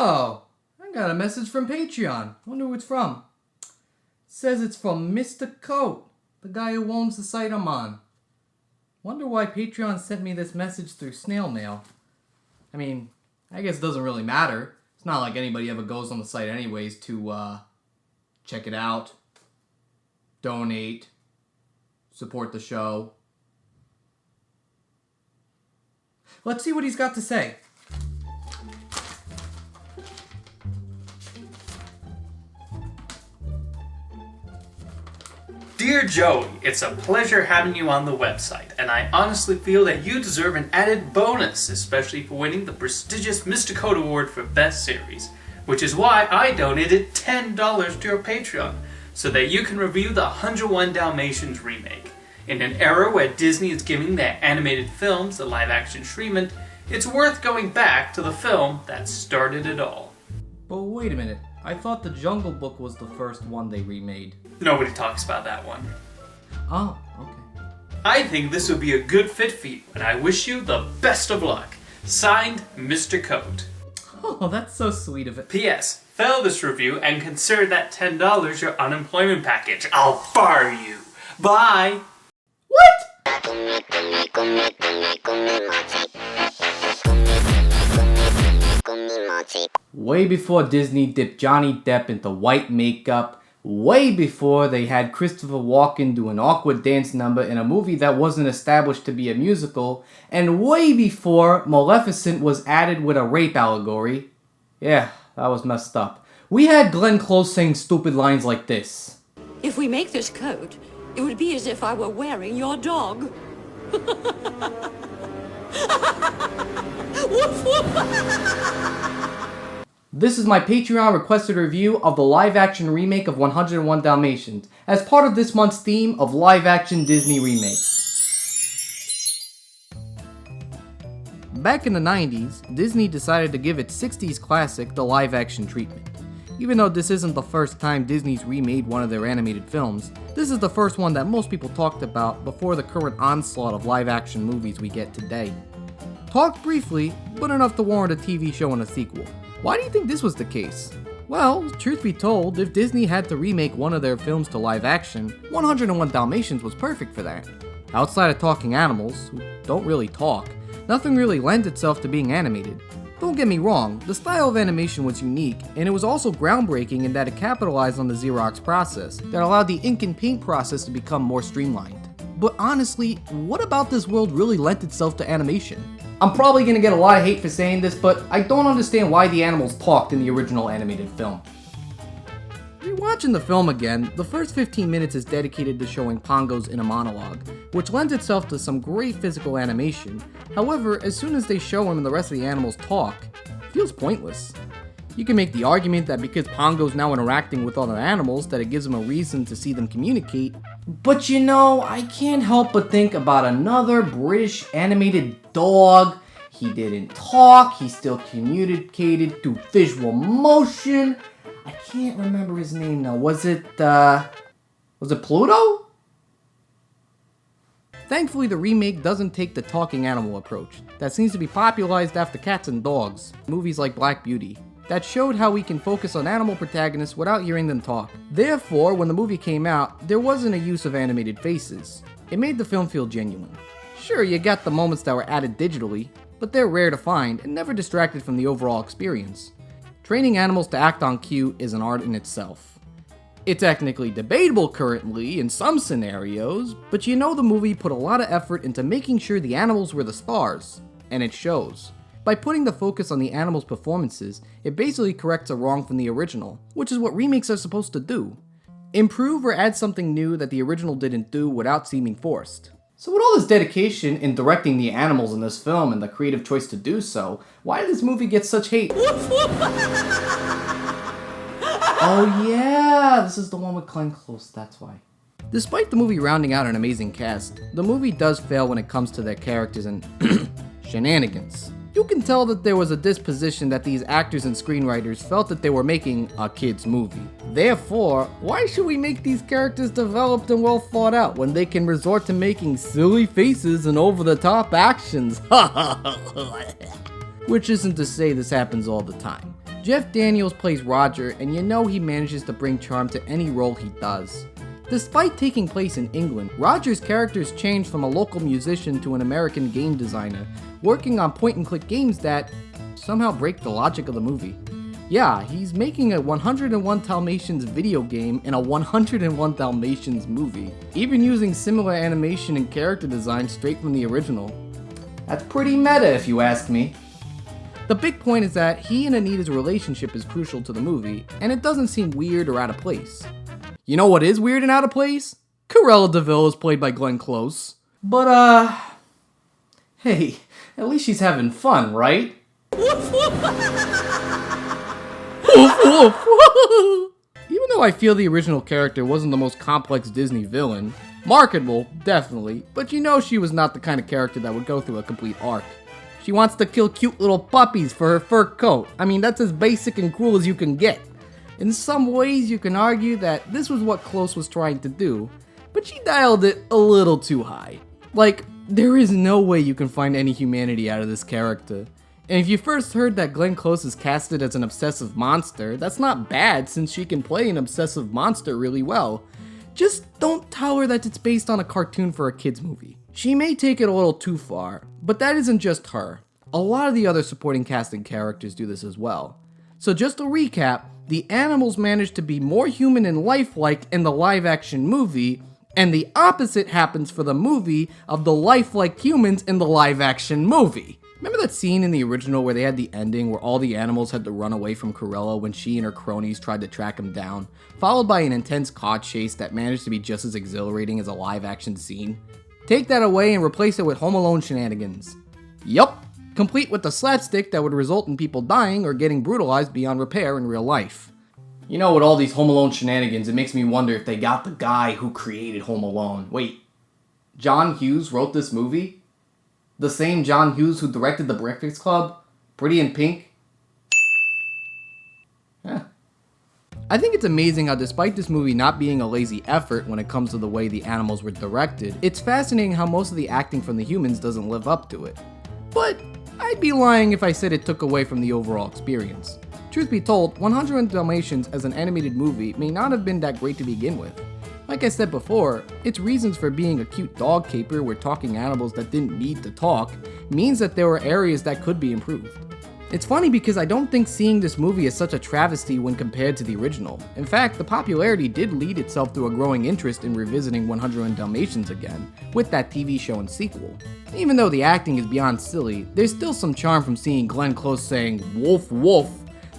Oh, I got a message from Patreon. Wonder who it's from. Says it's from Mr. Coat, the guy who owns the site I'm on. Wonder why Patreon sent me this message through snail mail. I mean, I guess it doesn't really matter. It's not like anybody ever goes on the site anyways to, check it out, donate, support the show. Let's see what he's got to say. Dear Joey, it's a pleasure having you on the website, and I honestly feel that you deserve an added bonus, especially for winning the prestigious Mr. Code Award for Best Series, which is why I donated $10 to your Patreon, so that you can review the 101 Dalmatians remake. In an era where Disney is giving their animated films a live-action treatment, it's worth going back to the film that started it all. But wait a minute, I thought The Jungle Book was the first one they remade. Nobody talks about that one. Oh, okay. I think this would be a good fit for you, and I wish you the best of luck. Signed, Mr. Coat. Oh, that's so sweet of it. P.S. Fail this review and consider that $10 your unemployment package. I'll fire you. Bye! What? Way before Disney dipped Johnny Depp into white makeup, way before they had Christopher Walken do an awkward dance number in a movie that wasn't established to be a musical, and way before Maleficent was added with a rape allegory. Yeah, that was messed up. We had Glenn Close saying stupid lines like this. If we make this coat, it would be as if I were wearing your dog. Woof woof! This is my Patreon requested review of the live-action remake of 101 Dalmatians, as part of this month's theme of live-action Disney remakes. Back in the 90s, Disney decided to give its 60s classic the live-action treatment. Even though this isn't the first time Disney's remade one of their animated films, this is the first one that most people talked about before the current onslaught of live-action movies we get today. Talked briefly, but enough to warrant a TV show and a sequel. Why do you think this was the case? Well, truth be told, if Disney had to remake one of their films to live action, 101 Dalmatians was perfect for that. Outside of talking animals, who don't really talk, nothing really lends itself to being animated. Don't get me wrong, the style of animation was unique, and it was also groundbreaking in that it capitalized on the Xerox process that allowed the ink and paint process to become more streamlined. But honestly, what about this world really lent itself to animation? I'm probably gonna get a lot of hate for saying this, but I don't understand why the animals talked in the original animated film. Rewatching the film again, the first 15 minutes is dedicated to showing Pongo's inner monologue, which lends itself to some great physical animation. However, as soon as they show him and the rest of the animals talk, it feels pointless. You can make the argument that because Pongo's now interacting with other animals that it gives him a reason to see them communicate, but you know, I can't help but think about another British animated dog. He didn't talk, he still communicated through visual motion. I can't remember his name now. Was it Pluto? Thankfully, the remake doesn't take the talking animal approach that seems to be popularized after cats and dogs, movies like Black Beauty, that showed how we can focus on animal protagonists without hearing them talk. Therefore, when the movie came out, there wasn't a use of animated faces. It made the film feel genuine. Sure, you got the moments that were added digitally, but they're rare to find and never distracted from the overall experience. Training animals to act on cue is an art in itself. It's technically debatable currently in some scenarios, but you know the movie put a lot of effort into making sure the animals were the stars, and it shows. By putting the focus on the animals' performances, it basically corrects a wrong from the original, which is what remakes are supposed to do. Improve or add something new that the original didn't do without seeming forced. So with all this dedication in directing the animals in this film and the creative choice to do so, why did this movie get such hate? Oh yeah, this is the one with Glenn Close, that's why. Despite the movie rounding out an amazing cast, the movie does fail when it comes to their characters and shenanigans. You can tell that there was a disposition that these actors and screenwriters felt that they were making a kid's movie. Therefore, why should we make these characters developed and well thought out when they can resort to making silly faces and over-the-top actions? Which isn't to say this happens all the time. Jeff Daniels plays Roger, and you know he manages to bring charm to any role he does. Despite taking place in England, Roger's character's changed from a local musician to an American game designer, working on point-and-click games that somehow break the logic of the movie. Yeah, he's making a 101 Dalmatians video game in a 101 Dalmatians movie, even using similar animation and character design straight from the original. That's pretty meta if you ask me. The big point is that he and Anita's relationship is crucial to the movie, and it doesn't seem weird or out of place. You know what is weird and out of place? Cruella de Vil is played by Glenn Close. But, hey, at least she's having fun, right? Woof woof! Woof woof! Even though I feel the original character wasn't the most complex Disney villain, marketable, definitely, but you know she was not the kind of character that would go through a complete arc. She wants to kill cute little puppies for her fur coat. I mean, that's as basic and cruel as you can get. In some ways, you can argue that this was what Close was trying to do, but she dialed it a little too high. Like, there is no way you can find any humanity out of this character. And if you first heard that Glenn Close is casted as an obsessive monster, that's not bad since she can play an obsessive monster really well. Just don't tell her that it's based on a cartoon for a kids movie. She may take it a little too far, but that isn't just her. A lot of the other supporting cast and characters do this as well. So just to recap, the animals manage to be more human and lifelike in the live-action movie, and the opposite happens for the movie of the lifelike humans in the live-action movie. Remember that scene in the original where they had the ending where all the animals had to run away from Cruella when she and her cronies tried to track him down, followed by an intense car chase that managed to be just as exhilarating as a live-action scene? Take that away and replace it with Home Alone shenanigans. Yup, complete with the slapstick that would result in people dying or getting brutalized beyond repair in real life. You know, with all these Home Alone shenanigans, it makes me wonder if they got the guy who created Home Alone. Wait, John Hughes wrote this movie? The same John Hughes who directed The Breakfast Club? Pretty in Pink? I think it's amazing how despite this movie not being a lazy effort when it comes to the way the animals were directed, it's fascinating how most of the acting from the humans doesn't live up to it. But I'd be lying if I said it took away from the overall experience. Truth be told, 101 Dalmatians as an animated movie may not have been that great to begin with. Like I said before, its reasons for being a cute dog caper where talking animals that didn't need to talk means that there were areas that could be improved. It's funny because I don't think seeing this movie is such a travesty when compared to the original. In fact, the popularity did lead itself to a growing interest in revisiting 101 Dalmatians again, with that TV show and sequel. Even though the acting is beyond silly, there's still some charm from seeing Glenn Close saying "Woof Woof"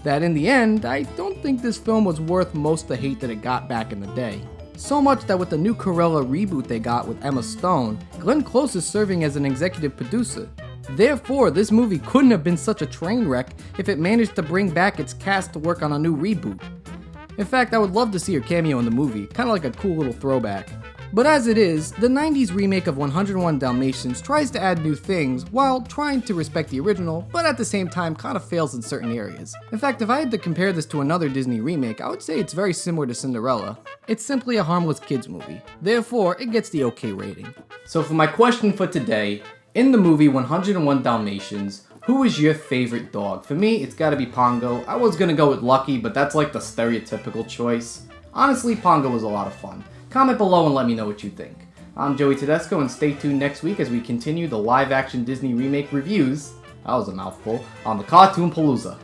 that in the end, I don't think this film was worth most the hate that it got back in the day. So much that with the new Cruella reboot they got with Emma Stone, Glenn Close is serving as an executive producer. Therefore, this movie couldn't have been such a train wreck if it managed to bring back its cast to work on a new reboot. In fact, I would love to see her cameo in the movie, kinda like a cool little throwback. But as it is, the 90s remake of 101 Dalmatians tries to add new things while trying to respect the original, but at the same time kinda fails in certain areas. In fact, if I had to compare this to another Disney remake, I would say it's very similar to Cinderella. It's simply a harmless kids movie. Therefore, it gets the okay rating. So for my question for today, in the movie 101 Dalmatians, who is your favorite dog? For me, it's gotta be Pongo. I was gonna go with Lucky, but that's like the stereotypical choice. Honestly, Pongo was a lot of fun. Comment below and let me know what you think. I'm Joey Tedesco, and stay tuned next week as we continue the live-action Disney remake reviews, that was a mouthful, on the Cartoon Palooza.